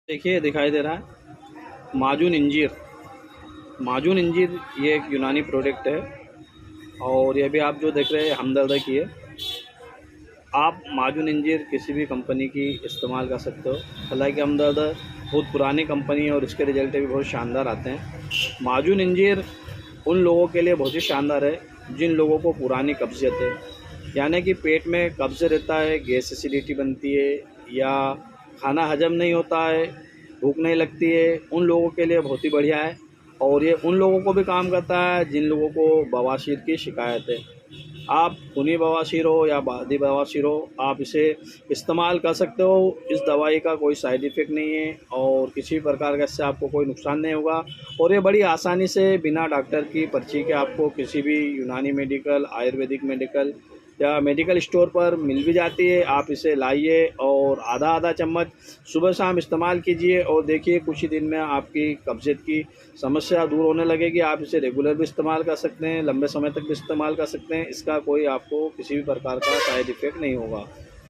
देखिए दिखाई दे रहा है माजून इंजीर। माजून इंजीर ये एक यूनानी प्रोडक्ट है और ये भी आप जो देख रहे हैं हमदर्द की है। आप माजून इंजीर किसी भी कंपनी की इस्तेमाल कर सकते हो। हालांकि हमदर्द बहुत पुरानी कंपनी है और इसके रिजल्ट भी बहुत शानदार आते हैं। माजून इंजीर उन लोगों के लिए बहुत ही शानदार है जिन लोगों को पुरानी कब्जियत है, यानी कि पेट में कब्ज़ रहता है, गैस एसिडिटी बनती है या खाना हजम नहीं होता है, भूख नहीं लगती है। उन लोगों के लिए बहुत ही बढ़िया है और ये उन लोगों को भी काम करता है जिन लोगों को बवासीर की शिकायत है। आप खूनी बवासीर हो या बादी बवासीर हो, आप इसे इस्तेमाल कर सकते हो। इस दवाई का कोई साइड इफ़ेक्ट नहीं है और किसी प्रकार का इससे आपको कोई नुकसान नहीं होगा और ये बड़ी आसानी से बिना डॉक्टर की पर्ची के आपको किसी भी यूनानी मेडिकल, आयुर्वेदिक मेडिकल या मेडिकल स्टोर पर मिल भी जाती है। आप इसे लाइए और आधा आधा चम्मच सुबह शाम इस्तेमाल कीजिए और देखिए कुछ ही दिन में आपकी कब्ज़ियत की समस्या दूर होने लगेगी। आप इसे रेगुलर भी इस्तेमाल कर सकते हैं, लंबे समय तक भी इस्तेमाल कर सकते हैं। इसका कोई आपको किसी भी प्रकार का साइड इफ़ेक्ट नहीं होगा।